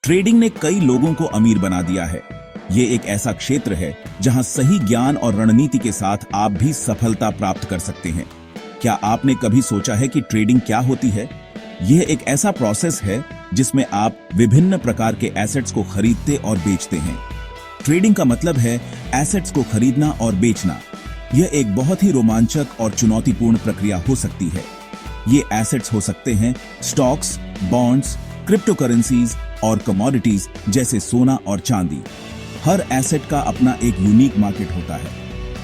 Trading ने कई लोगों को अमीर बना दिया है। ये एक ऐसा क्षेत्र है जहां सही ज्ञान और रणनीति के साथ आप भी सफलता प्राप्त कर सकते हैं। क्या आपने कभी सोचा है कि ट्रेडिंग क्या होती है? यह एक ऐसा प्रोसेस है जिसमें आप विभिन्न प्रकार के एसेट्स को खरीदते और बेचते हैं। ट्रेडिंग का मतलब है एसेट्स को खरीदना और बेचना। यह एक बहुत ही रोमांचक और चुनौतीपूर्ण प्रक्रिया हो सकती है। ये एसेट्स हो सकते हैं स्टॉक्स, बॉन्ड्स, क्रिप्टो करेंसीज और कमोडिटीज जैसे सोना और चांदी। हर एसेट का अपना एक यूनिक मार्केट होता है।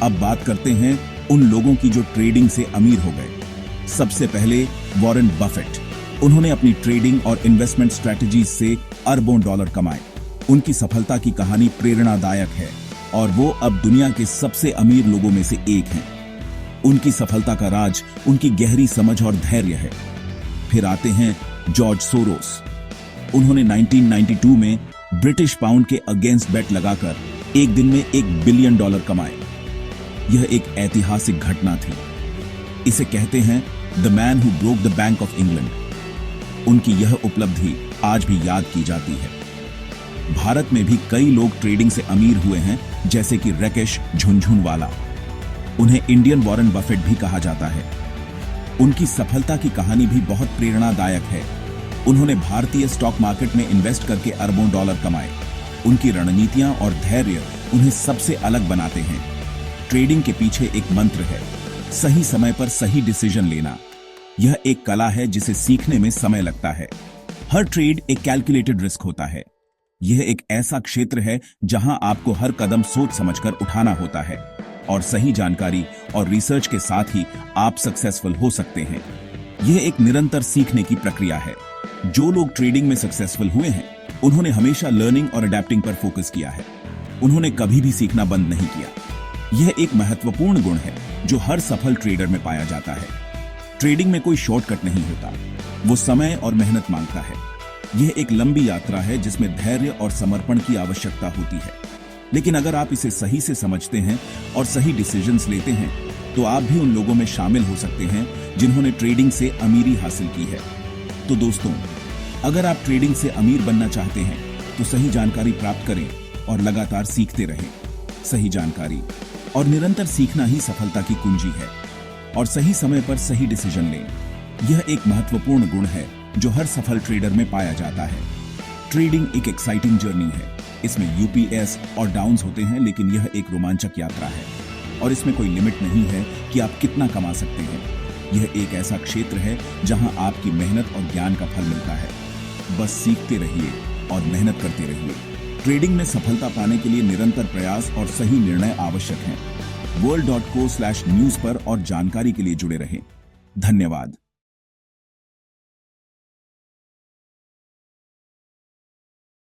अब बात करते हैं उन लोगों की जो ट्रेडिंग से अमीर हो गए। सबसे पहले वॉरेन बफेट। उन्होंने अपनी ट्रेडिंग और इन्वेस्टमेंट स्ट्रेटजीज से अरबों डॉलर कमाए। उनकी सफलता की कहानी प्रेरणादायक है और वो अब दुनिया के सबसे अमीर लोगों में से एक हैं। उनकी सफलता का राज उनकी गहरी समझ और धैर्य है। फिर आते हैं जॉर्ज सोरोस। उन्होंने 1992 में ब्रिटिश पाउंड के अगेंस्ट बेट लगाकर एक दिन में $1 बिलियन कमाए। यह एक ऐतिहासिक घटना थी। इसे कहते हैं the man who broke the bank of England. उनकी यह उपलब्धि आज भी याद की जाती है। भारत में भी कई लोग ट्रेडिंग से अमीर हुए हैं, जैसे कि राकेश झुनझुनवाला। उन्हें इंडियन वॉरेन बफेट भी कहा जाता है। उनकी सफलता की कहानी भी बहुत प्रेरणादायक है। उन्होंने भारतीय स्टॉक मार्केट में इन्वेस्ट करके अरबों डॉलर कमाए। उनकी रणनीतियां और धैर्य उन्हें सबसे अलग बनाते हैं। ट्रेडिंग के पीछे एक मंत्र है, सही समय पर सही डिसीजन लेना। यह एक कला है जिसे सीखने में समय लगता है। हर ट्रेड एक कैलकुलेटेड रिस्क होता है। यह एक ऐसा क्षेत्र है जहां आपको हर कदम सोच समझकर उठाना होता है और सही जानकारी और रिसर्च के साथ ही आप सक्सेसफुल हो सकते हैं। यह एक निरंतर सीखने की प्रक्रिया है। जो लोग ट्रेडिंग में सक्सेसफुल हुए हैं, उन्होंने हमेशा लर्निंग और अडेप्टिंग पर फोकस किया है। उन्होंने कभी भी सीखना बंद नहीं किया। यह एक महत्वपूर्ण गुण है जो हर सफल ट्रेडर में पाया जाता है। ट्रेडिंग में कोई शॉर्टकट नहीं होता, वो समय और मेहनत मांगता है। यह एक लंबी यात्रा है जिसमें धैर्य और समर्पण की आवश्यकता होती है। लेकिन अगर आप इसे सही से समझते हैं और सही डिसीजंस लेते हैं, तो आप भी उन लोगों में शामिल हो सकते हैं जिन्होंने ट्रेडिंग से अमीरी हासिल की है। तो दोस्तों, अगर आप ट्रेडिंग से अमीर बनना चाहते हैं, तो सही जानकारी प्राप्त करें और लगातार सीखते रहें। सही जानकारी और निरंतर सीखना ही सफलता की कुंजी है। और सही समय पर सही डिसीजन लें। यह एक महत्वपूर्ण गुण है जो हर सफल ट्रेडर में पाया जाता है। ट्रेडिंग एक एक्साइटिंग जर्नी है। इसमें यूपीएस और डाउन्स होते हैं, लेकिन यह एक रोमांचक यात्रा है और इसमें कोई लिमिट नहीं है कि आप कितना कमा सकते हैं। यह एक ऐसा क्षेत्र है जहां आपकी मेहनत और ज्ञान का फल मिलता है। बस सीखते रहिए और मेहनत करते रहिए। ट्रेडिंग में सफलता पाने के लिए निरंतर प्रयास और सही निर्णय आवश्यक हैं। world.co/news पर और जानकारी के लिए जुड़े रहें। धन्यवाद।